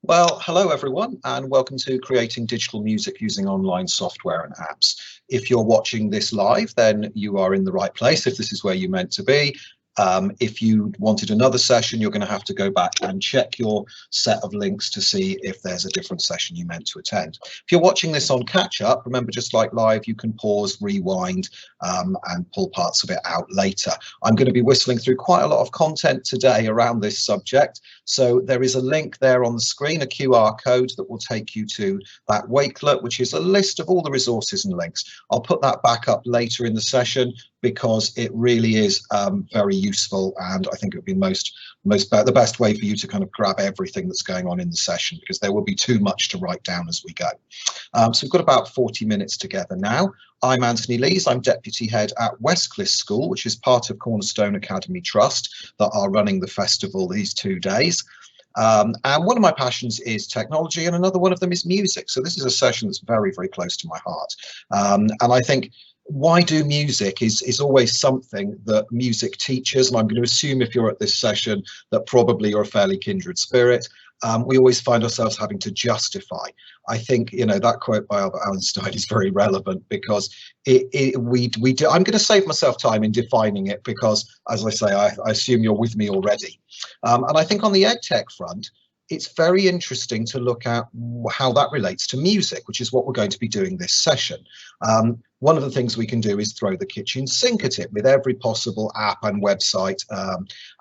Well, hello everyone, and welcome to Creating Digital Music Using Online Software and Apps. If you're watching this live, then you are in the right place if this is where you meant to be. If you wanted another session, you're going to have to go back and check your set of links to see if there's a different session you meant to attend. If you're watching this on catch up, remember, just like live, you can pause, rewind, and pull parts of it out later. I'm going to be whistling through quite a lot of content today around this subject. So there is a link there on the screen, a QR code that will take you to that Wakelet, which is a list of all the resources and links. I'll put that back up later in the session because it really is very useful, and I think it would be the best way for you to kind of grab everything that's going on in the session, because there will be too much to write down as we go. So we've got about 40 minutes together now. I'm Anthony Lees. I'm Deputy Head at Westcliff School, which is part of Cornerstone Academy Trust that are running the festival these 2 days. And one of my passions is technology, and another one of them is music. So this is a session that's very, very close to my heart. And I think why do music is always something that music teachers, and I'm going to assume if you're at this session that probably you're a fairly kindred spirit. We always find ourselves having to justify. I think, you know, that quote by Albert Einstein is very relevant, because I'm going to save myself time in defining it, because, as I say, I assume you're with me already. And I think on the EdTech front, it's very interesting to look at how that relates to music, which is what we're going to be doing this session. One of the things we can do is throw the kitchen sink at it with every possible app and website,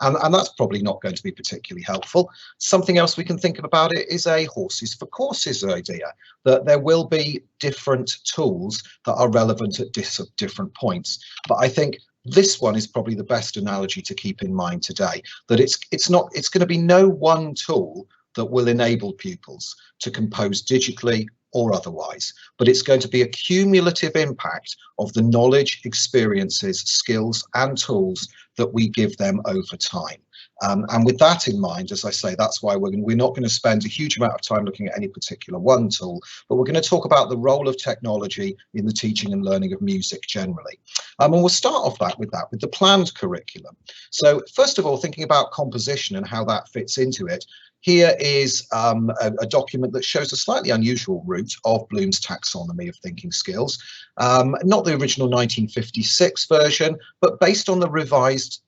and that's probably not going to be particularly helpful. Something else we can think about it is a horses for courses idea, that there will be different tools that are relevant at different points. But I think this one is probably the best analogy to keep in mind today, that it's going to be no one tool that will enable pupils to compose digitally or otherwise, but it's going to be a cumulative impact of the knowledge, experiences, skills and tools that we give them over time. And with that in mind, as I say, that's why we're not going to spend a huge amount of time looking at any particular one tool, but we're going to talk about the role of technology in the teaching and learning of music generally. And we'll start off with the planned curriculum. So first of all, thinking about composition and how that fits into it, here is a document that shows a slightly unusual route of Bloom's taxonomy of thinking skills. Not the original 1956 version, but based on the revised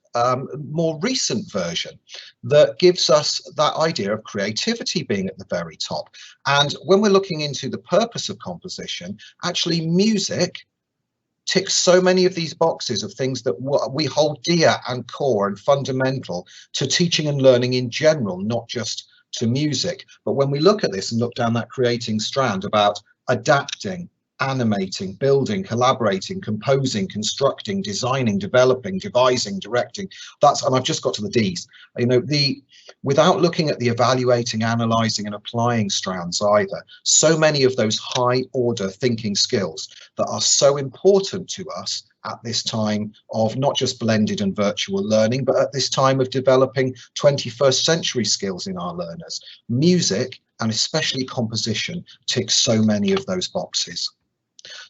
more recent version that gives us that idea of creativity being at the very top. And when we're looking into the purpose of composition, actually music ticks so many of these boxes of things that we hold dear and core and fundamental to teaching and learning in general, not just to music. But when we look at this and look down that creating strand about adapting, animating, building, collaborating, composing, constructing, designing, developing, devising, directing, and I've just got to the D's, you know, without looking at the evaluating, analyzing and applying strands either, so many of those high order thinking skills that are so important to us at this time of not just blended and virtual learning, but at this time of developing 21st century skills in our learners. Music, and especially composition, ticks so many of those boxes.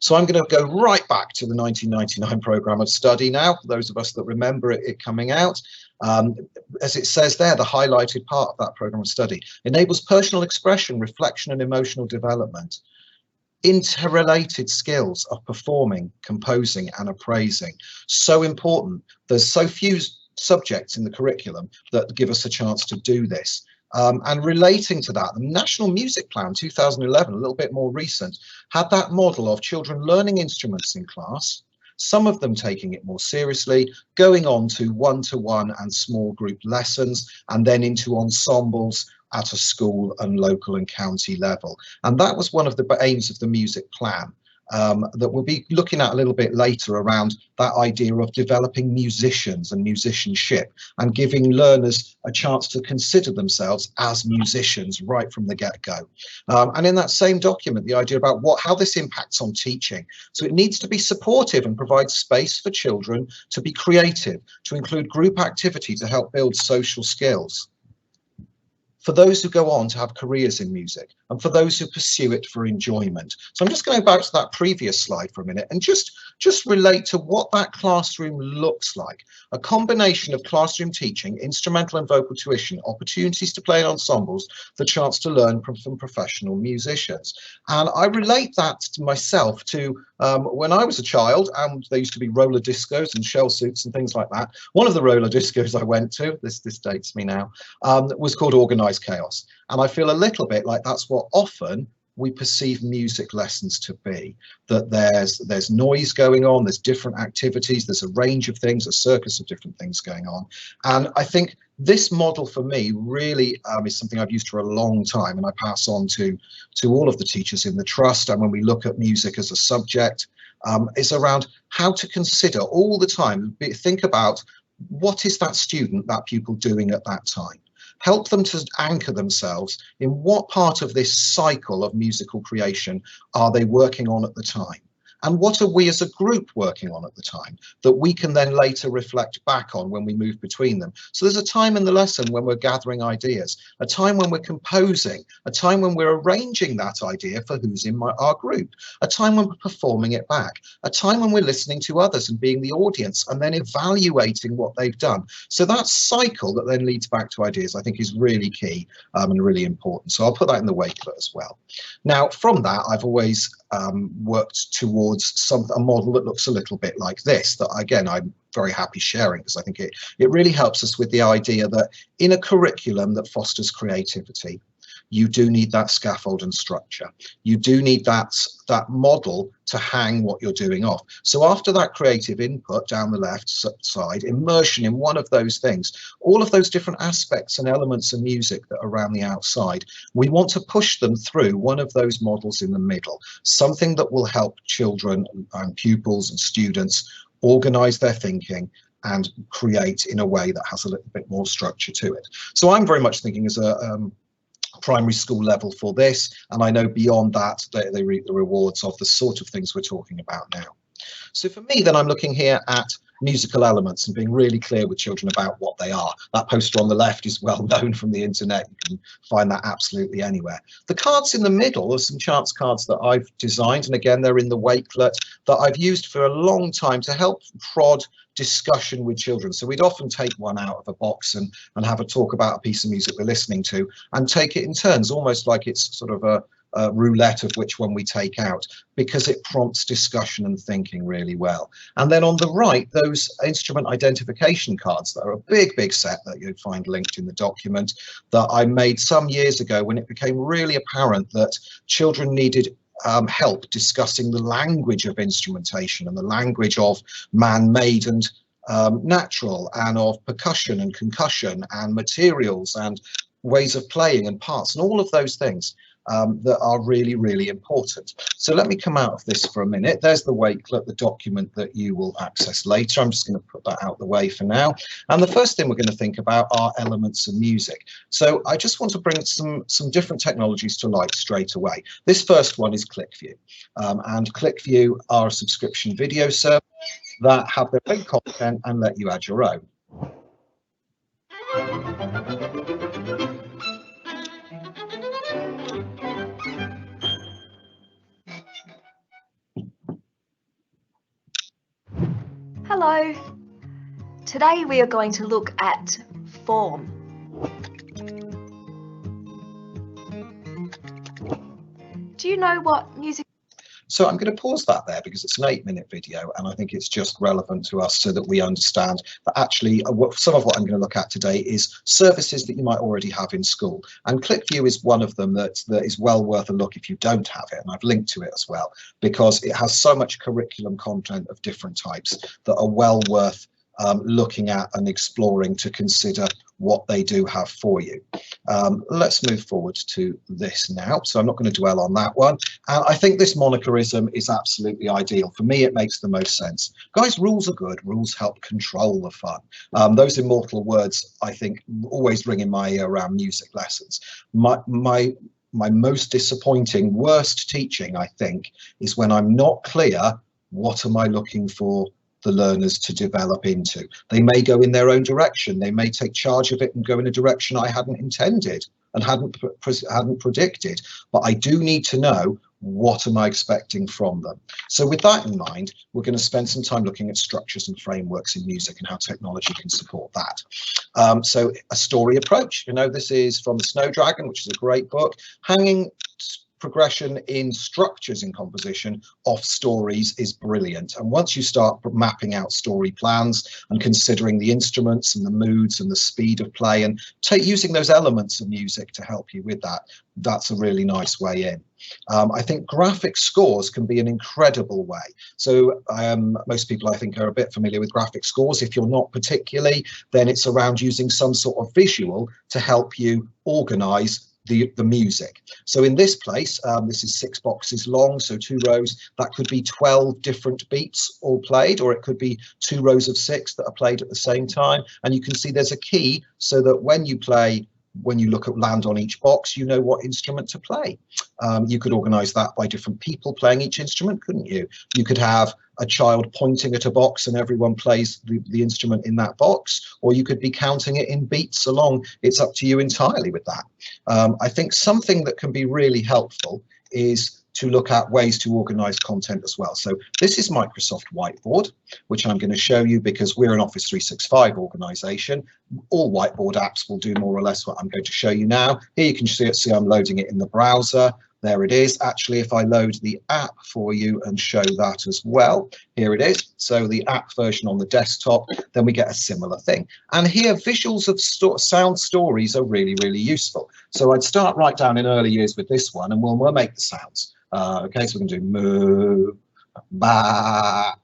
So I'm going to go right back to the 1999 programme of study now, for those of us that remember it coming out. As it says there, the highlighted part of that programme of study enables personal expression, reflection and emotional development. Interrelated skills of performing, composing and appraising. So important. There's so few subjects in the curriculum that give us a chance to do this. And relating to that, the National Music Plan 2011, a little bit more recent, had that model of children learning instruments in class, some of them taking it more seriously, going on to one-to-one and small group lessons, and then into ensembles at a school and local and county level. And that was one of the aims of the music plan. That we'll be looking at a little bit later, around that idea of developing musicians and musicianship and giving learners a chance to consider themselves as musicians right from the get-go. And in that same document, the idea about how this impacts on teaching. So it needs to be supportive and provide space for children to be creative, to include group activity to help build social skills. for those who go on to have careers in music, and for those who pursue it for enjoyment. So I'm just going back to that previous slide for a minute and just relate to what that classroom looks like. A combination of classroom teaching, instrumental and vocal tuition, opportunities to play in ensembles, the chance to learn from professional musicians. And I relate that to myself to when I was a child, and there used to be roller discos and shell suits and things like that. One of the roller discos I went to, this dates me now, was called Organised Chaos. And I feel a little bit like that's what often we perceive music lessons to be, that there's noise going on, there's different activities, there's a range of things, a circus of different things going on. And I think this model for me really is something I've used for a long time, and I pass on to all of the teachers in the trust. And when we look at music as a subject, it's around how to consider all the time, think about what is that student, that pupil doing at that time. Help them to anchor themselves in what part of this cycle of musical creation are they working on at the time. And what are we as a group working on at the time that we can then later reflect back on when we move between them? So there's a time in the lesson when we're gathering ideas, a time when we're composing, a time when we're arranging that idea for who's in our group, a time when we're performing it back, a time when we're listening to others and being the audience and then evaluating what they've done. So that cycle that then leads back to ideas, I think, is really key and really important. So I'll put that in the wakelet as well. Now, from that, I've always worked towards a model that looks a little bit like this, that again I'm very happy sharing, because I think it really helps us with the idea that in a curriculum that fosters creativity, you do need that scaffold and structure. You do need that model to hang what you're doing off. So after that creative input down the left side, immersion in one of those things, all of those different aspects and elements of music that are around the outside, we want to push them through one of those models in the middle, something that will help children and pupils and students organize their thinking and create in a way that has a little bit more structure to it. So I'm very much thinking as a primary school level for this, and I know beyond that they reap the rewards of the sort of things we're talking about now. So for me then, I'm looking here at musical elements and being really clear with children about what they are. That poster on the left is well known from the internet. You can find that absolutely anywhere. The cards in the middle are some chance cards that I've designed, and again they're in the wakelet, that I've used for a long time to help prod discussion with children. So we'd often take one out of a box and have a talk about a piece of music we're listening to and take it in turns, almost like it's sort of a roulette of which one we take out, because it prompts discussion and thinking really well. And then on the right, those instrument identification cards that are a big set that you'd find linked in the document, that I made some years ago when it became really apparent that children needed help discussing the language of instrumentation and the language of man-made and natural, and of percussion and concussion and materials and ways of playing and parts and all of those things that are really important. So let me come out of this for a minute. There's the wakelet, the document that you will access later. I'm just going to put that out the way for now. And the first thing we're going to think about are elements of music. So I just want to bring some different technologies to light straight away. This first one is ClickView, and ClickView are a subscription video service that have their own content and let you add your own. Hello. Today we are going to look at form. Do you know what music? So I'm going to pause that there because it's an 8-minute video, and I think it's just relevant to us so that we understand that actually some of what I'm going to look at today is services that you might already have in school. And ClickView is one of them that is well worth a look if you don't have it, and I've linked to it as well, because it has so much curriculum content of different types that are well worth looking at and exploring to consider what they do have for you. Let's move forward to this now. So I'm not going to dwell on that one. And I think this monochorism is absolutely ideal. For me, it makes the most sense. Guys, rules are good. Rules help control the fun. Those immortal words, I think, always ring in my ear around music lessons. My most disappointing, worst teaching, I think, is when I'm not clear, what am I looking for the learners to develop into? They may go in their own direction. They may take charge of it and go in a direction I hadn't intended. and hadn't predicted, but I do need to know what am I expecting from them. So with that in mind, we're going to spend some time looking at structures and frameworks in music and how technology can support that. So a story approach, you know, this is from The Snow Dragon, which is a great book. Hanging progression in structures in composition of stories is brilliant, and once you start mapping out story plans and considering the instruments and the moods and the speed of play and using those elements of music to help you with that, that's a really nice way in. I think graphic scores can be an incredible way. So most people I think are a bit familiar with graphic scores. If you're not particularly, then it's around using some sort of visual to help you organize the music. So in this place, this is 6 boxes long, so 2 rows, that could be 12 different beats all played, or it could be 2 rows of 6 that are played at the same time. And you can see there's a key so that when you play, when you look at land on each box, you know what instrument to play. You could organize that by different people playing each instrument, couldn't you? You could have a child pointing at a box and everyone plays the instrument in that box, or you could be counting it in beats along. It's up to you entirely with that. I think something that can be really helpful is to look at ways to organize content as well. So this is Microsoft Whiteboard, which I'm going to show you because we're an Office 365 organization. All whiteboard apps will do more or less what I'm going to show you now. Here you can see I'm loading it in the browser. There it is. Actually, if I load the app for you and show that as well, here it is. So the app version on the desktop, then we get a similar thing. And here, visuals of sound stories are really, really useful. So I'd start right down in early years with this one, and we'll make the sounds. Okay, so we can do moo, ba,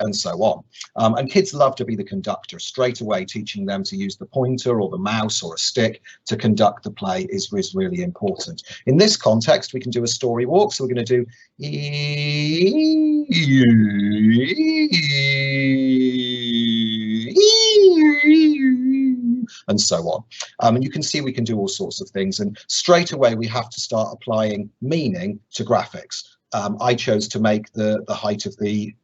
and so on. And kids love to be the conductor. Straight away, teaching them to use the pointer or the mouse or a stick to conduct the play is really important. In this context, we can do a story walk. So we're going to do and so on. And you can see we can do all sorts of things. And straight away, we have to start applying meaning to graphics. I chose to make the height of the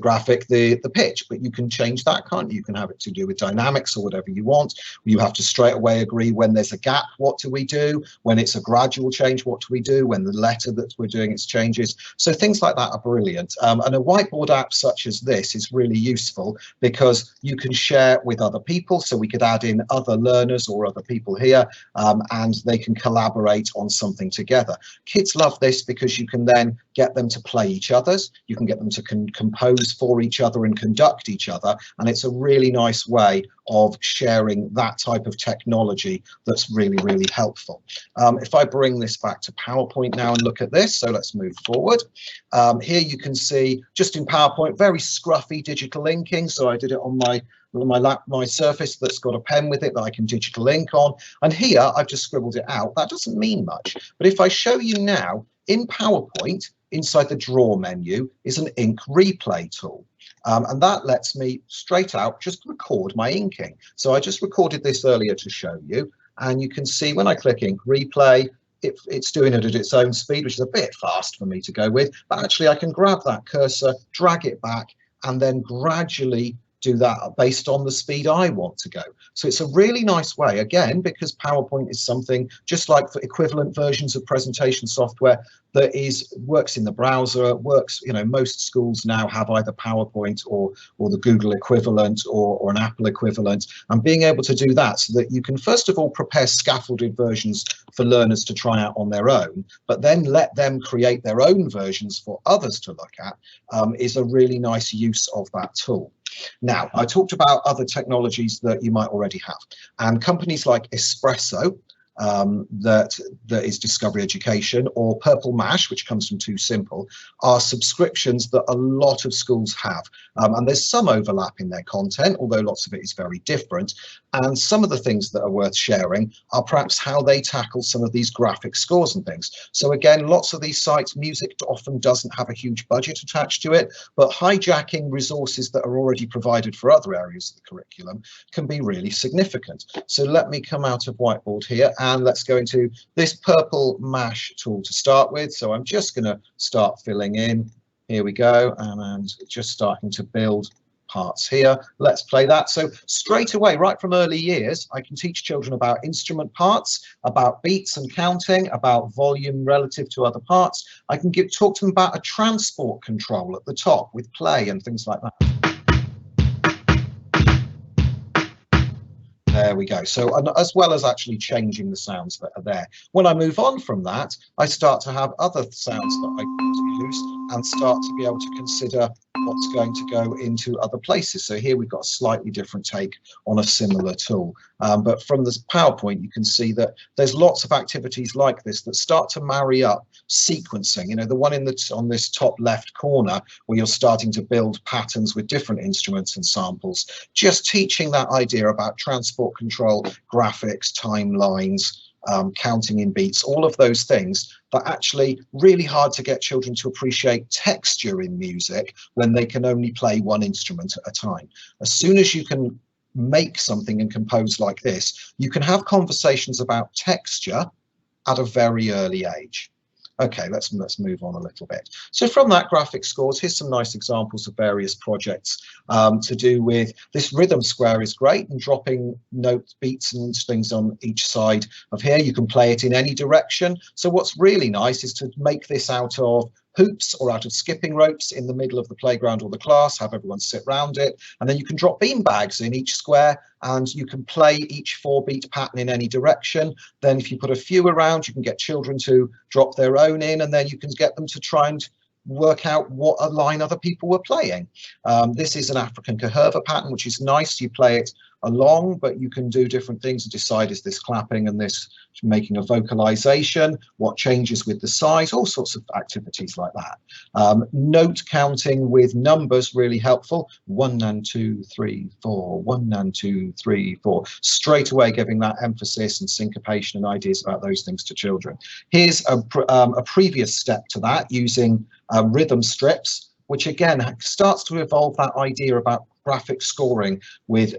graphic the pitch, but you can change that, can't you? You can have it to do with dynamics or whatever you want. You have to straight away agree when there's a gap, what do we do? When it's a gradual change, what do we do? When the letter that we're doing its changes. So things like that are brilliant. And a whiteboard app such as this is really useful because you can share with other people. So we could add in other learners or other people here, and they can collaborate on something together. Kids love this because you can then get them to play each other's. You can get them to compose for each other and conduct each other, and it's a really nice way of sharing that type of technology that's really, really helpful. If I bring this back to PowerPoint now and look at this, so let's move forward. Here you can see just in PowerPoint, very scruffy digital inking. So I did it on my Surface that's got a pen with it that I can digital ink on, and here I've just scribbled it out. That doesn't mean much, but if I show you now in PowerPoint, inside the draw menu is an ink replay tool. And that lets me straight out just record my inking. So I just recorded this earlier to show you, and you can see when I click ink replay, it's doing it at its own speed, which is a bit fast for me to go with, but actually I can grab that cursor, drag it back, and then gradually do that based on the speed I want to go. So it's a really nice way, again, because PowerPoint is something just like for equivalent versions of presentation software that works in the browser, works, you know, most schools now have either PowerPoint or the Google equivalent or an Apple equivalent, and being able to do that so that you can first of all prepare scaffolded versions for learners to try out on their own, but then let them create their own versions for others to look at, is a really nice use of that tool. Now, I talked about other technologies that you might already have, and companies like Espresso, that is Discovery Education, or Purple Mash, which comes from Too Simple, are subscriptions that a lot of schools have. And there's some overlap in their content, although lots of it is very different. And some of the things that are worth sharing are perhaps how they tackle some of these graphic scores and things. So again, lots of these sites, music often doesn't have a huge budget attached to it, but hijacking resources that are already provided for other areas of the curriculum can be really significant. So let me come out of Whiteboard here, and let's go into this Purple Mash tool to start with. So I'm just going to start filling in. Here we go, and I'm just starting to build parts here. Let's play that. So straight away, right from early years, I can teach children about instrument parts, about beats and counting, about volume relative to other parts. I can talk to them about a transport control at the top with play and things like that. There we go. So, and as well as actually changing the sounds that are there. When I move on from that, I start to have other sounds that I can use and start to be able to consider what's going to go into other places. So here we've got a slightly different take on a similar tool. But from this PowerPoint, you can see that there's lots of activities like this that start to marry up sequencing. You know, the one on this top left corner where you're starting to build patterns with different instruments and samples, just teaching that idea about transport control, graphics, timelines, counting in beats, all of those things that actually really hard to get children to appreciate texture in music when they can only play one instrument at a time. As soon as you can make something and compose like this, you can have conversations about texture at a very early age. Okay, let's move on a little bit. So from that, graphic scores, here's some nice examples of various projects to do with this rhythm square is great, and dropping notes, beats and things on each side of here. You can play it in any direction. So what's really nice is to make this out of hoops or out of skipping ropes in the middle of the playground or the class, have everyone sit round it, and then you can drop bean bags in each square and you can play each 4-beat pattern in any direction. Then if you put a few around, you can get children to drop their own in, and then you can get them to try and work out what a line other people were playing. This is an African Kahurva pattern, which is nice. You play it along, but you can do different things and decide, is this clapping and this making a vocalization, what changes with the size, all sorts of activities like that. Note counting with numbers, really helpful. 1 and 2, 3, 4, 1 and 2, 3, 4. Straight away giving that emphasis and syncopation and ideas about those things to children. Here's a previous step to that, using rhythm strips, which again starts to evolve that idea about graphic scoring with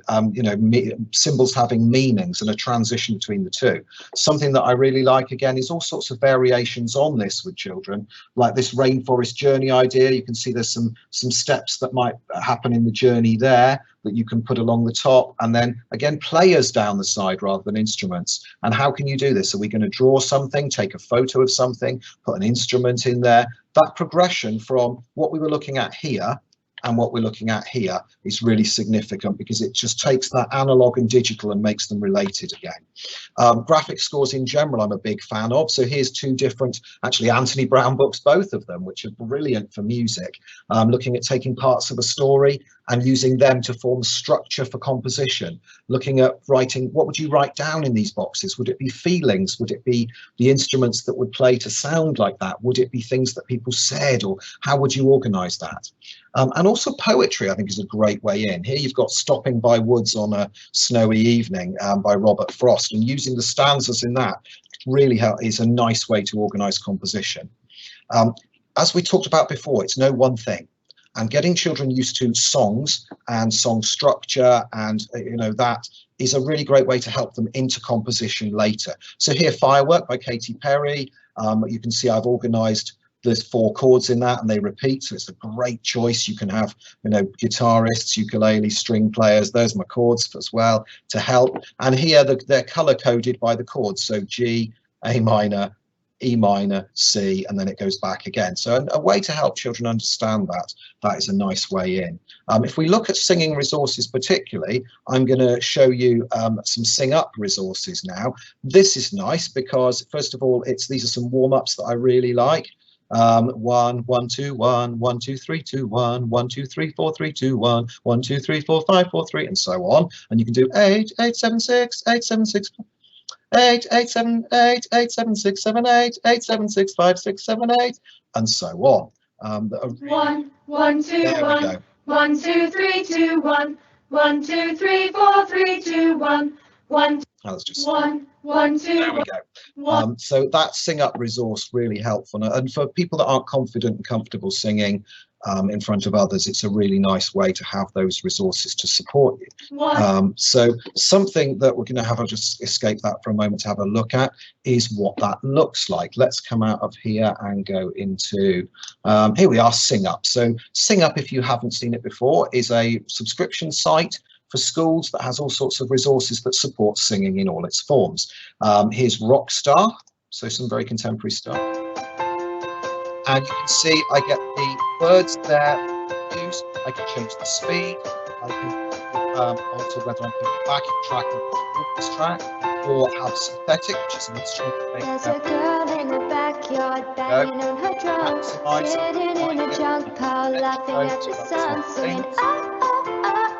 symbols having meanings and a transition between the two. Something that I really like again is all sorts of variations on this with children, like this rainforest journey idea. You can see there's some steps that might happen in the journey there that you can put along the top, and then again players down the side rather than instruments. And how can you do this? Are we going to draw something, take a photo of something, put an instrument in there? That progression from what we were looking at here and what we're looking at here is really significant, because it just takes that analog and digital and makes them related again. Graphic scores in general I'm a big fan of. So here's two different, actually Anthony Brown books, both of them, which are brilliant for music, looking at taking parts of a story and using them to form structure for composition, looking at writing, what would you write down in these boxes? Would it be feelings? Would it be the instruments that would play to sound like that? Would it be things that people said, or how would you organize that? And also poetry, I think, is a great way in. Here you've got Stopping by Woods on a Snowy Evening by Robert Frost, and using the stanzas in that really is a nice way to organize composition. As we talked about before, it's no one thing. And getting children used to songs and song structure, and that is a really great way to help them into composition later. So here, Firework by Katy Perry. You can see I've organized, there's 4 chords in that and they repeat, so it's a great choice. You can have guitarists, ukulele, string players. There's my chords as well to help. And here they're color coded by the chords, so G, A minor, E minor, C, and then it goes back again. So a way to help children understand that is a nice way in. If we look at singing resources particularly, I'm going to show you some Sing Up resources now. This is nice because, first of all, these are some warm-ups that I really like. 1 1 2 1 1 2 3 2 1 1 2 3 4 3 2 1 1 2 3 4 5 4 3, and so on. And you can do 8 8 7 6 8 7 6 8 8 7 8 8 7 6 7 8 8 7 6 5 6 7 8, and so on. 1 1 2 1 1 2 3 2 1 1 2 3 4 3 2 1 1. Let's just One, one, two, there we go. So that Sing Up resource really helpful, and for people that aren't confident and comfortable singing in front of others, it's a really nice way to have those resources to support you. So something that we're going to have, I'll just escape that for a moment to have a look at, is what that looks like. Let's come out of here and go into, here we are, Sing Up. So Sing Up, if you haven't seen it before, is a subscription site for schools that has all sorts of resources that support singing in all its forms. Here's Rockstar, so some very contemporary stuff. And you can see I get the words there used. I can change the speed. I can alter whether I'm putting backing track or this track, or have synthetic, which is an instrument. There's a girl in the backyard banging on her drum, sitting in a junk pile, laughing at the sun, singing,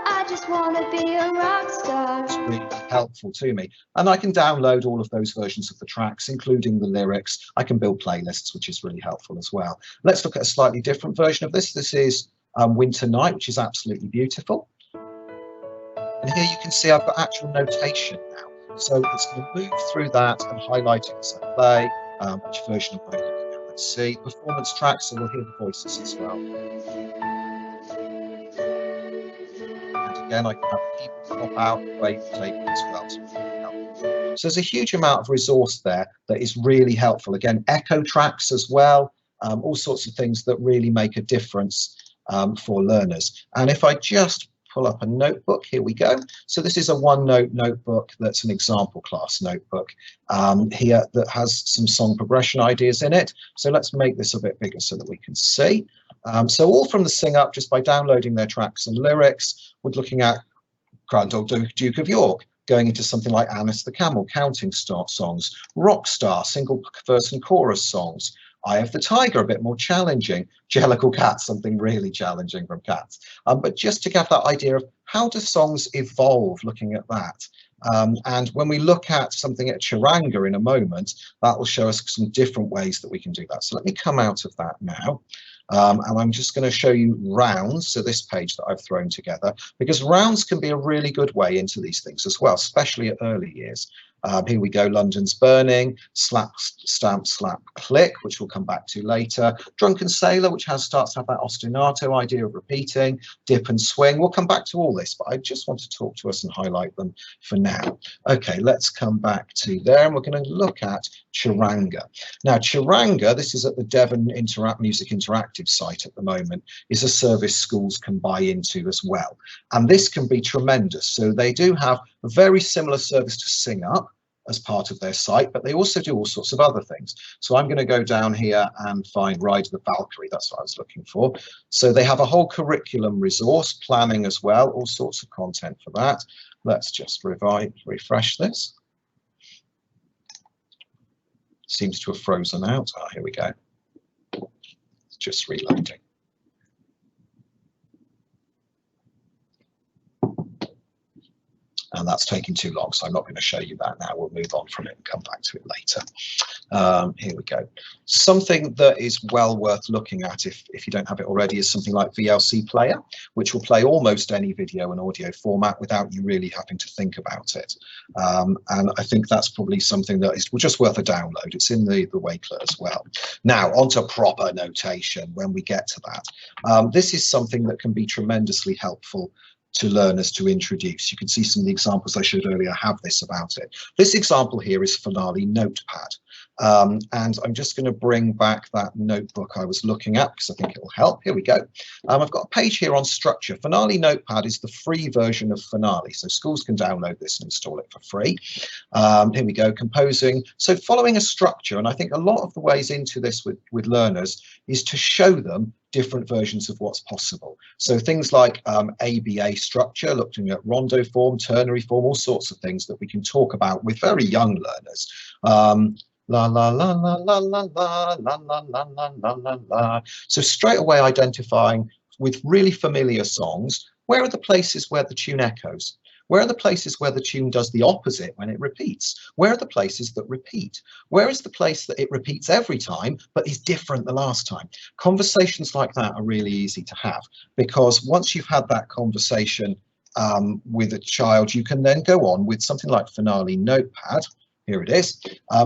I just want to be a rock star. It's really helpful to me, and I can download all of those versions of the tracks, including the lyrics. I can build playlists, which is really helpful as well. Let's look at a slightly different version of this. This is Winter Night, which is absolutely beautiful. And here you can see I've got actual notation now. So it's going to move through that and highlight it as I play. Which version am I looking at? Let's see. Performance tracks, so we'll hear the voices as well. And again, I can have people pop out, wave tape as well. So there's a huge amount of resource there that is really helpful. Again, echo tracks as well, all sorts of things that really make a difference for learners. And if I just pull up a notebook, here we go. So this is a OneNote notebook that's an example class notebook here that has some song progression ideas in it. So let's make this a bit bigger so that we can see. So all from the Sing Up, just by downloading their tracks and lyrics, we're looking at Grand Old Duke of York, going into something like Annis the Camel, counting songs, Rockstar, single verse and chorus songs, Eye of the Tiger, a bit more challenging, Jellicle Cat, something really challenging from Cats. But just to get that idea of how do songs evolve, looking at that. And when we look at something at Charanga in a moment, that will show us some different ways that we can do that. So let me come out of that now. And I'm just going to show you rounds, so this page that I've thrown together, because rounds can be a really good way into these things as well, especially at early years. Here we go, London's Burning, Slap, Stamp, Slap, Click, which we'll come back to later. Drunken Sailor, which starts to have that ostinato idea of repeating, Dip and Swing. We'll come back to all this, but I just want to talk to us and highlight them for now. Okay, let's come back to there, and we're going to look at Charanga. Now, Charanga, this is at the Devon Music Interactive site at the moment, is a service schools can buy into as well. And this can be tremendous. So they do have a very similar service to Sing Up as part of their site, but they also do all sorts of other things. So I'm going to go down here and find Ride the Valkyrie. That's what I was looking for. So they have a whole curriculum resource, planning as well, all sorts of content for that. Let's just refresh this. Seems to have frozen out. Oh, here we go. It's just reloading. And that's taking too long, so I'm not going to show you that now. We'll move on from it and come back to it later. Here we go. Something that is well worth looking at, if you don't have it already, is something like VLC Player, which will play almost any video and audio format without you really having to think about it. And I think that's probably something that is just worth a download. It's in the Wakelet as well. Now, onto proper notation when we get to that. This is something that can be tremendously helpful to learners to introduce. You can see some of the examples I showed earlier have this about it. This example here is Finale Notepad. And I'm just going to bring back that notebook I was looking at because I think it will help. Here we go. I've got a page here on structure. Finale Notepad is the free version of Finale, so schools can download this and install it for free. Here we go, composing. So following a structure, and I think a lot of the ways into this with learners is to show them different versions of what's possible. So things like ABA structure, looking at rondo form, ternary form, all sorts of things that we can talk about with very young learners. La la la la la la la la la la la la la la. So straight away identifying with really familiar songs, where are the places where the tune echoes? Where are the places where the tune does the opposite when it repeats? Where are the places that repeat? Where is the place that it repeats every time but is different the last time? Conversations like that are really easy to have, because once you've had that conversation with a child, you can then go on with something like Finale Notepad. Here it is,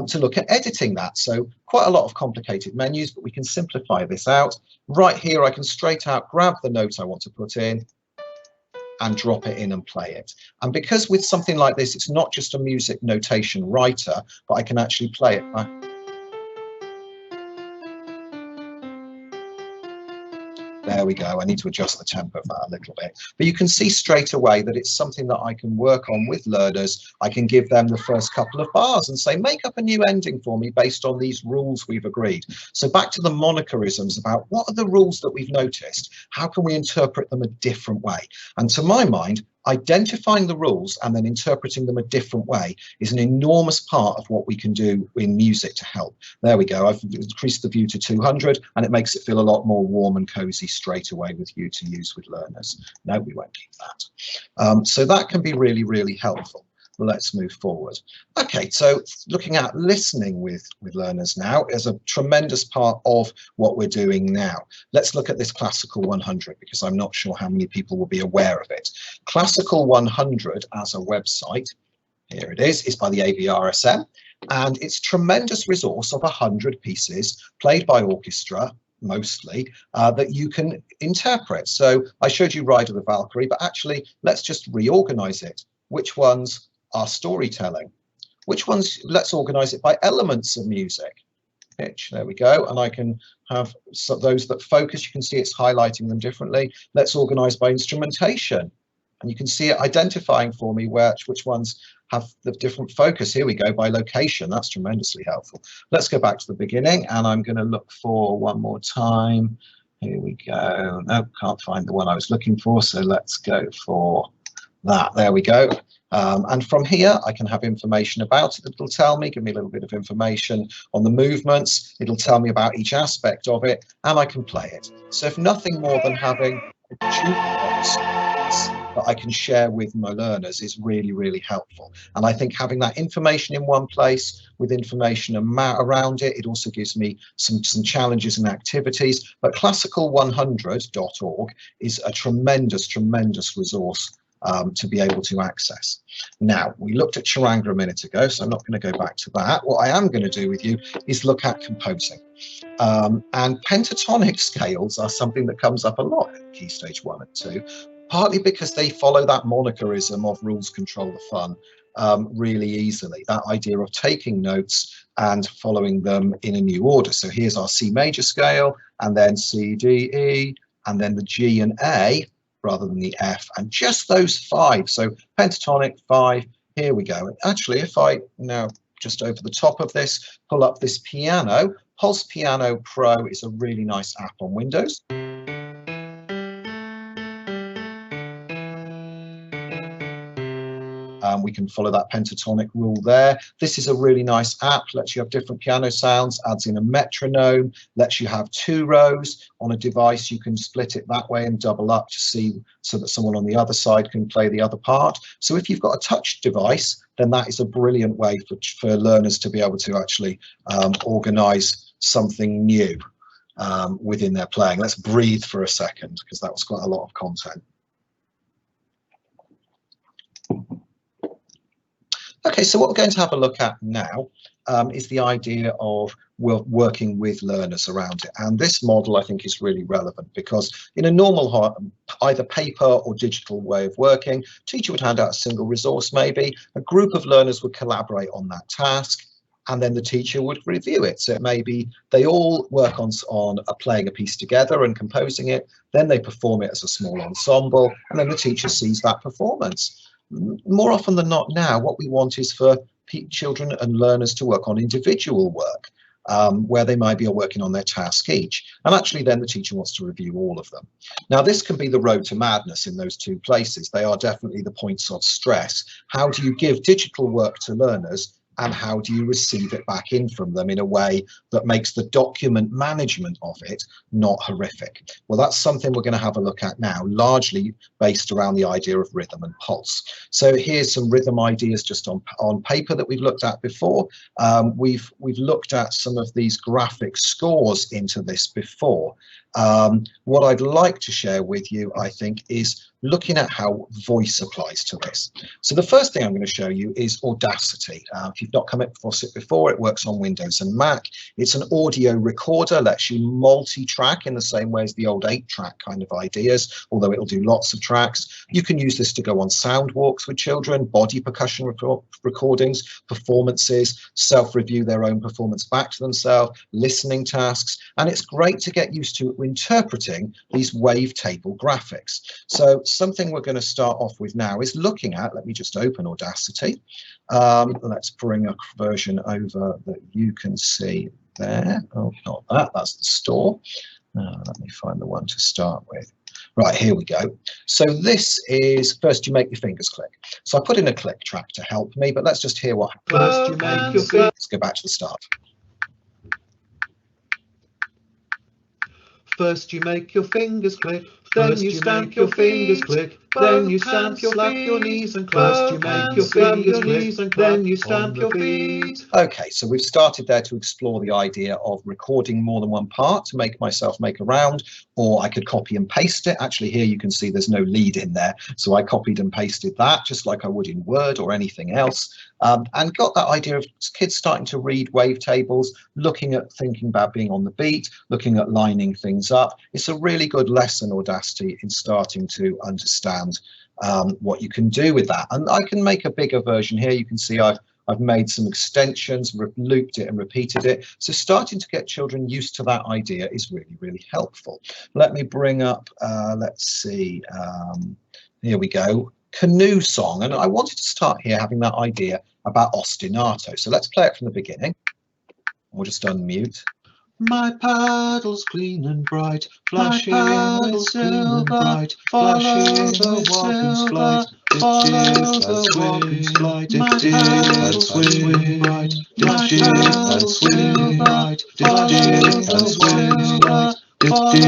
to look at editing that. So quite a lot of complicated menus, but we can simplify this out. Right here, I can straight out grab the note I want to put in and drop it in and play it. And because with something like this, it's not just a music notation writer, but I can actually play it back. There we go. I need to adjust the tempo of that a little bit. But you can see straight away that it's something that I can work on with learners. I can give them the first couple of bars and say, make up a new ending for me based on these rules we've agreed. So back to the monochorisms about what are the rules that we've noticed? How can we interpret them a different way? And to my mind, identifying the rules and then interpreting them a different way is an enormous part of what we can do in music to help. There we go. I've increased the view to 200 and it makes it feel a lot more warm and cozy straight away with you to use with learners. No, we won't keep that. So that can be really, really helpful. Let's move forward. Okay, so looking at listening with learners now is a tremendous part of what we're doing now. Let's look at this Classical 100 because I'm not sure how many people will be aware of it. Classical 100 as a website, here it is by the AVRSM, and it's a tremendous resource of 100 pieces played by orchestra, mostly, that you can interpret. So I showed you Ride of the Valkyrie, but actually let's just reorganize it. Which ones are storytelling? Which ones, let's organize it by elements of music. Pitch, there we go. And I can have those that focus, you can see it's highlighting them differently. Let's organize by instrumentation. And you can see it identifying for me which ones have the different focus. Here we go, by location. That's tremendously helpful. Let's go back to the beginning and I'm going to look for one more time. Here we go. Nope, can't find the one I was looking for. So let's go for that. There we go. And from here, I can have information about it. It'll tell me, give me a little bit of information on the movements. It'll tell me about each aspect of it, and I can play it. So if nothing more than having a jukebox that I can share with my learners is really, really helpful. And I think having that information in one place with information around it, it also gives me some challenges and activities. But classical100.org is a tremendous, tremendous resource to be able to access. Now, we looked at charanga a minute ago, so I'm not going to go back to that. What I am going to do with you is look at composing. And pentatonic scales are something that comes up a lot in Key Stage 1 and 2, partly because they follow that monochorism of rules control the fun really easily. That idea of taking notes and following them in a new order. So here's our C major scale, and then C, D, E, and then the G and A, rather than the F, and just those 5. So pentatonic 5, here we go. Actually, if I now just over the top of this, pull up this piano, Pulse Piano Pro is a really nice app on Windows. We can follow that pentatonic rule there. This is a really nice app, lets you have different piano sounds, adds in a metronome, lets you have 2 rows on a device. You can split it that way and double up to see so that someone on the other side can play the other part. So if you've got a touch device, then that is a brilliant way for learners to be able to actually organize something new within their playing. Let's breathe for a second because that was quite a lot of content. Okay, so what we're going to have a look at now is the idea of working with learners around it. And this model, I think, is really relevant because in a normal either paper or digital way of working, teacher would hand out a single resource maybe, a group of learners would collaborate on that task, and then the teacher would review it. So it may be they all work on playing a piece together and composing it, then they perform it as a small ensemble, and then the teacher sees that performance. More often than not now, what we want is for children and learners to work on individual work, where they might be working on their task each. And actually then the teacher wants to review all of them. Now this can be the road to madness in those 2 places. They are definitely the points of stress. How do you give digital work to learners? And how do you receive it back in from them in a way that makes the document management of it not horrific? Well, that's something we're going to have a look at now, largely based around the idea of rhythm and pulse. So here's some rhythm ideas just on paper that we've looked at before. We've looked at some of these graphic scores into this before. What I'd like to share with you, I think, is looking at how voice applies to this. So the first thing I'm going to show you is Audacity. If you've not come across it before, it works on Windows and Mac. It's an audio recorder, lets you multi-track in the same way as the old 8-track kind of ideas, although it'll do lots of tracks. You can use this to go on sound walks with children, body percussion recordings, performances, self-review their own performance back to themselves, listening tasks, and it's great to get used to interpreting these wavetable graphics. So something we're going to start off with now is looking at, let me just open Audacity. Let's bring a version over that you can see there. Oh, not that, that's the store. Let me find the one to start with. Right, here we go. So this is, first you make your fingers click. So I put in a click track to help me, but let's just hear what happens. First you make your fingers. Let's go back to the start. First you make your fingers click, then you stamp your fingers click, then you stamp your slap your knees and clap. First you make your fingers click, and then you stamp your feet. Okay, so we've started there to explore the idea of recording more than one part to make myself make a round, or I could copy and paste it. Actually, here you can see there's no lead in there, so I copied and pasted that just like I would in Word or anything else, and got that idea of kids starting to read wavetables, looking at thinking about being on the beat, looking at lining things up. It's a really good lesson, Audacity, in starting to understand what you can do with that. And I can make a bigger version here. You can see I've made some extensions, looped it and repeated it. So starting to get children used to that idea is really, really helpful. Let me bring up, let's see, here we go, Canoe Song. And I wanted to start here having that idea about ostinato. So let's play it from the beginning. We'll just unmute. My paddle's clean and bright, flashing with silver, flashing the wagon's flight, dip and wagon's flight, dip and swim bright, dip and swim bright, dip and swim bright, dip and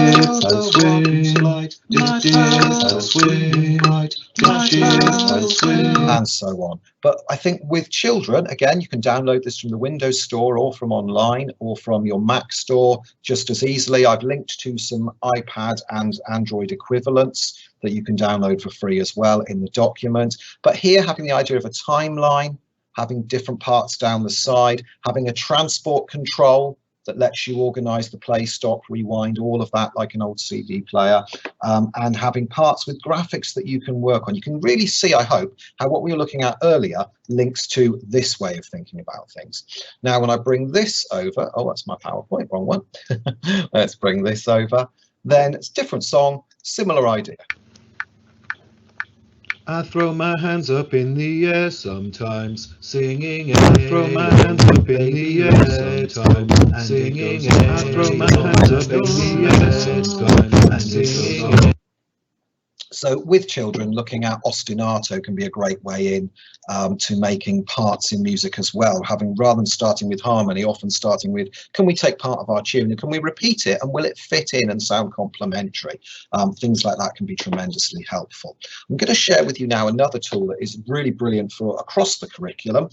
swim bright, dip and swim bright, dip and swim, and so on. But I think with children, again, you can download this from the Windows Store or from online or from your Mac store just as easily. I've linked to some iPad and Android equivalents that you can download for free as well in the document. But here, having the idea of a timeline, having different parts down the side, having a transport control that lets you organize the play, stop, rewind, all of that like an old CD player, and having parts with graphics that you can work on. You can really see, I hope, how what we were looking at earlier links to this way of thinking about things. Now, when I bring this over, oh, that's my PowerPoint, wrong one. Let's bring this over. Then it's a different song, similar idea. I throw my hands up in the air sometimes, singing. I throw my hands up in the air sometimes, singing. I throw my hands up in the air sometimes, and singing. So with children, looking at ostinato can be a great way in to making parts in music as well. Having, rather than starting with harmony, often starting with, can we take part of our tune and can we repeat it and will it fit in and sound complementary? Things like that can be tremendously helpful. I'm going to share with you now another tool that is really brilliant for across the curriculum,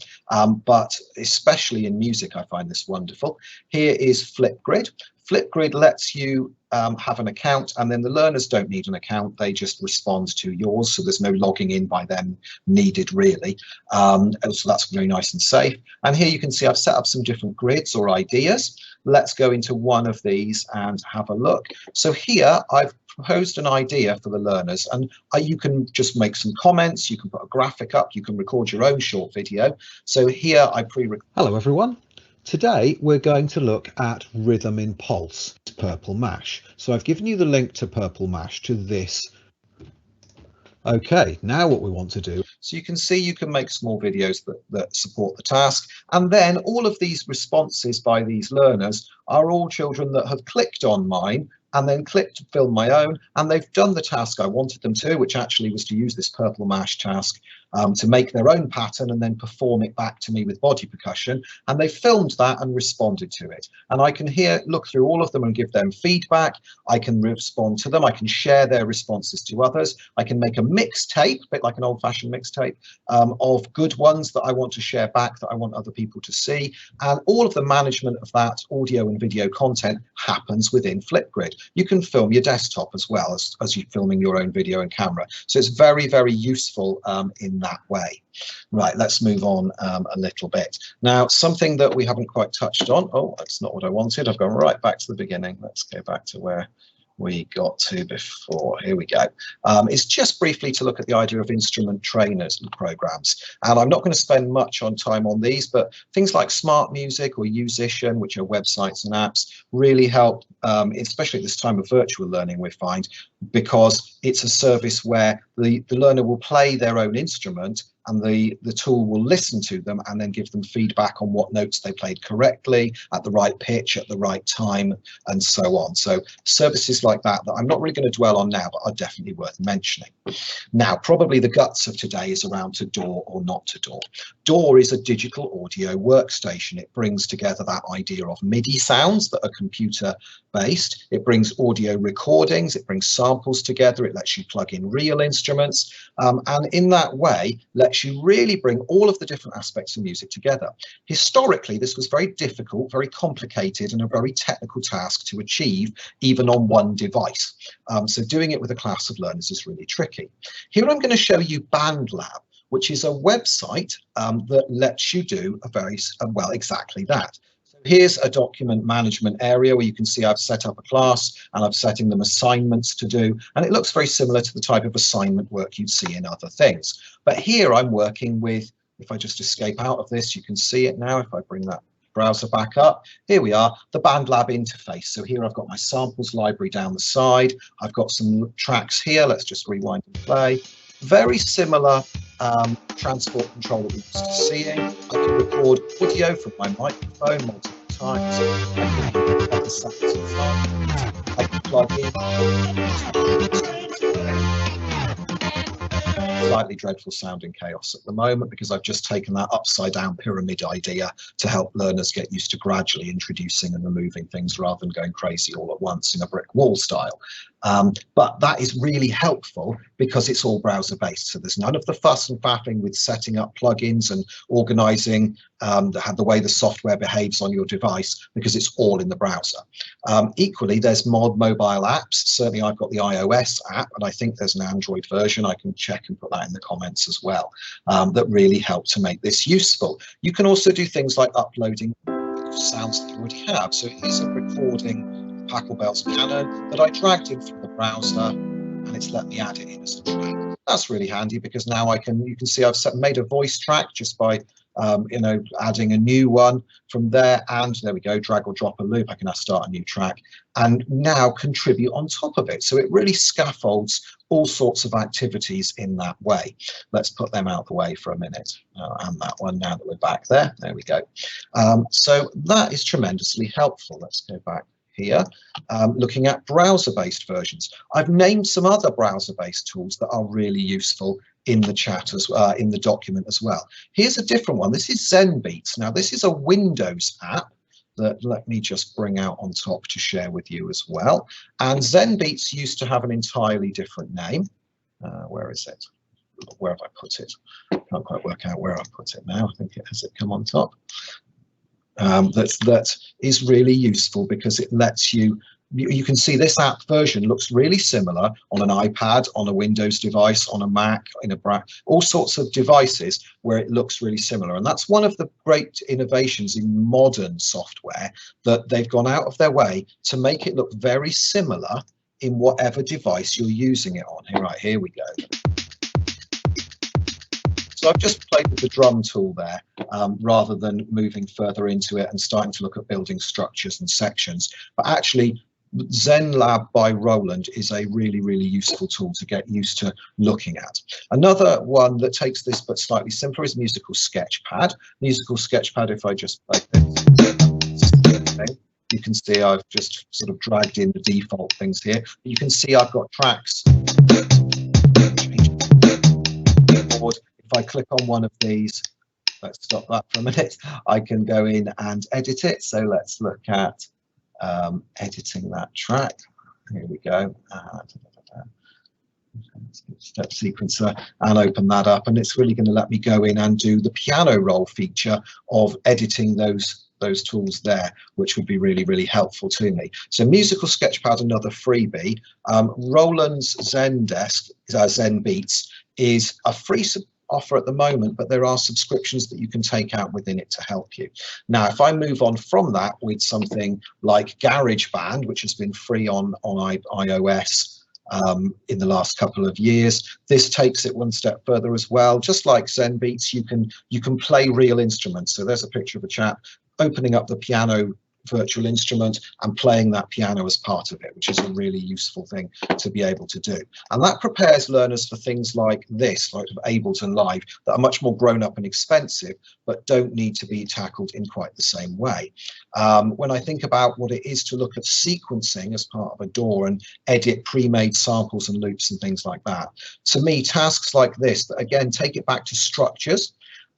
but especially in music, I find this wonderful. Here is Flipgrid. Flipgrid lets you have an account, and then the learners don't need an account, they just respond to yours, so there's no logging in by them needed really. So that's very nice and safe. And here you can see I've set up some different grids or ideas. Let's go into one of these and have a look. So here I've proposed an idea for the learners, and you can just make some comments, you can put a graphic up, you can record your own short video. So here I pre-record. Hello everyone. Today we're going to look at Rhythm in Pulse, Purple Mash. So I've given you the link to Purple Mash to this. Okay, now what we want to do. So you can see you can make small videos that support the task. And then all of these responses by these learners are all children that have clicked on mine and then clicked to film my own, and they've done the task I wanted them to, which actually was to use this Purple Mash task to make their own pattern and then perform it back to me with body percussion. And they filmed that and responded to it. And I can look through all of them and give them feedback. I can respond to them. I can share their responses to others. I can make a mixtape, a bit like an old-fashioned mixtape, of good ones that I want to share back, that I want other people to see. And all of the management of that audio and video content happens within Flipgrid. You can film your desktop as well as you're filming your own video and camera. So it's very, very useful in that way. Right, let's move on a little bit. Now, something that we haven't quite touched on. Oh, that's not what I wanted. I've gone right back to the beginning. Let's go back to where we got to before. Here we go. It's just briefly to look at the idea of instrument trainers and programs. And I'm not going to spend much on time on these, but things like Smart Music or Musician, which are websites and apps, really help, especially at this time of virtual learning, we find, because it's a service where the learner will play their own instrument and the tool will listen to them and then give them feedback on what notes they played correctly, at the right pitch, at the right time, and so on. So services like that I'm not really going to dwell on now, but are definitely worth mentioning. Now, probably the guts of today is around to DAW or not to DAW. DAW is a digital audio workstation. It brings together that idea of MIDI sounds that are computer based. It brings audio recordings, it brings samples together, it lets you plug in real instruments, and in that way lets you really bring all of the different aspects of music together. Historically, this was very difficult, very complicated, and a very technical task to achieve, even on one device. So doing it with a class of learners is really tricky. Here I'm going to show you BandLab, which is a website that lets you do well, exactly that. Here's a document management area where you can see I've set up a class and I'm setting them assignments to do, and it looks very similar to the type of assignment work you'd see in other things. But here I'm working with, if I just escape out of this, you can see it now. If I bring that browser back up, here we are, the BandLab interface. So here I've got my samples library down the side. I've got some tracks here. Let's just rewind and play. Very similar transport control that we're used to seeing. I can record audio from my microphone multiple times. I can have the saxophone. I can plug in. Slightly dreadful sounding chaos at the moment because I've just taken that upside down pyramid idea to help learners get used to gradually introducing and removing things rather than going crazy all at once in a brick wall style. But that is really helpful because it's all browser based. So there's none of the fuss and faffing with setting up plugins and organizing the way the software behaves on your device, because it's all in the browser. Equally, there's mobile apps. Certainly I've got the iOS app, and I think there's an Android version. I can check and put that in the comments as well, that really help to make this useful. You can also do things like uploading sounds that you already have. So here's a recording Pachelbel's piano that I dragged in from the browser, and it's let me add it in as a track. That's really handy because now you can see I've made a voice track just by adding a new one from there, and there we go, drag or drop a loop. I can now start a new track and now contribute on top of it. So it really scaffolds all sorts of activities in that way. Let's put them out the way for a minute, and that one now that we're back there. There we go. So that is tremendously helpful. Let's go back here, looking at browser-based versions. I've named some other browser-based tools that are really useful in the chat as in the document as well. Here's a different one. This is ZenBeats. Now this is a Windows app that let me just bring out on top to share with you as well. And ZenBeats used to have an entirely different name. Where is it? Where have I put it? Can't quite work out where I've put it now. I think it has come on top. That is really useful because it lets you can see this app version looks really similar on an iPad, on a Windows device, on a Mac, all sorts of devices where it looks really similar. And that's one of the great innovations in modern software, that they've gone out of their way to make it look very similar in whatever device you're using it on. Right, here we go. So I've just played with the drum tool there, rather than moving further into it and starting to look at building structures and sections. But actually, ZenLab by Roland is a really, really useful tool to get used to looking at. Another one that takes this but slightly simpler is Musical Sketchpad. Musical Sketchpad, if I just play this, you can see I've just sort of dragged in the default things here. You can see I've got tracks. if I click on one of these, let's stop that for a minute, I can go in and edit it. So let's look at editing that track. Here we go. Step sequencer and open that up, and it's really going to let me go in and do the piano roll feature of editing those tools there, which would be really helpful to me. So Musical Sketchpad, another freebie. Roland's Zendesk, Zen Beats, is a free offer at the moment, but there are subscriptions that you can take out within it to help you. Now, if I move on from that with something like GarageBand, which has been free on iOS in the last couple of years, this takes it one step further as well. Just like Zen Beats, you can play real instruments. So there's a picture of a chap opening up the piano virtual instrument and playing that piano as part of it, which is a really useful thing to be able to do. And that prepares learners for things like this, like Ableton Live, that are much more grown up and expensive, but don't need to be tackled in quite the same way. When I think about what it is to look at sequencing as part of a DAW and edit pre-made samples and loops and things like that, to me, tasks like this, that again, take it back to structures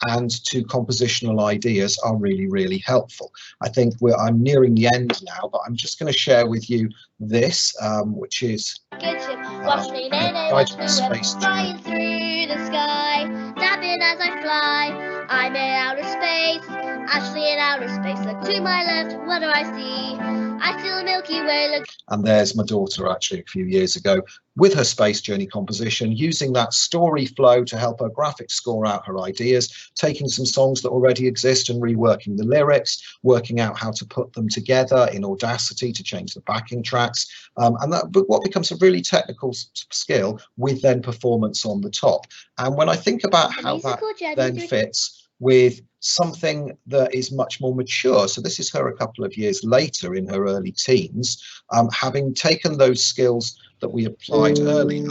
and to compositional ideas, are really helpful. I think I'm nearing the end now, but I'm just going to share with you this, which is Watch me, watch me, flying through the sky, dabbing as I fly. I'm in outer space, actually in outer space. Look to my left, what do I see? I see the Milky Way. Look. And there's my daughter, actually, a few years ago, with her space journey composition, using that story flow to help her graphics score out her ideas, taking some songs that already exist and reworking the lyrics, working out how to put them together in Audacity to change the backing tracks, and that what becomes a really technical skill with then performance on the top. And when I think about how that then fits with something that is much more mature, so this is her a couple of years later in her early teens, having taken those skills that we applied earlier,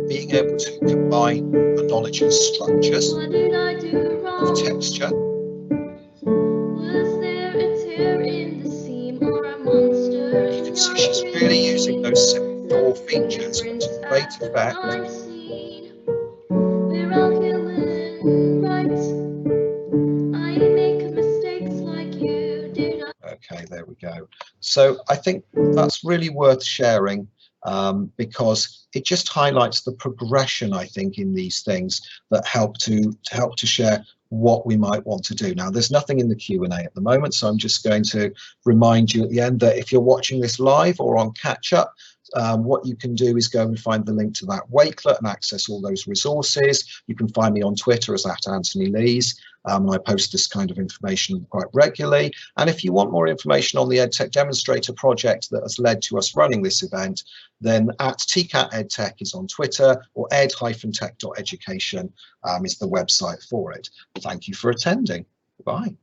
being able to combine the knowledge of structures, of texture. Was there a tear in the seam or a monster? You can see she's really using those simple DAW features to great effect. We're all human, right? I make mistakes like you do not. Okay, there we go. So I think that's really worth sharing, because it just highlights the progression, I think, in these things that help to share what we might want to do. Now, there's nothing in the Q&A at the moment, so I'm just going to remind you at the end that if you're watching this live or on catch up, what you can do is go and find the link to that Wakelet and access all those resources. You can find me on Twitter as @AnthonyLees. And I post this kind of information quite regularly. And if you want more information on the EdTech Demonstrator project that has led to us running this event, then @TCAT_EdTech is on Twitter, or ed-tech.education is the website for it. Thank you for attending. Bye.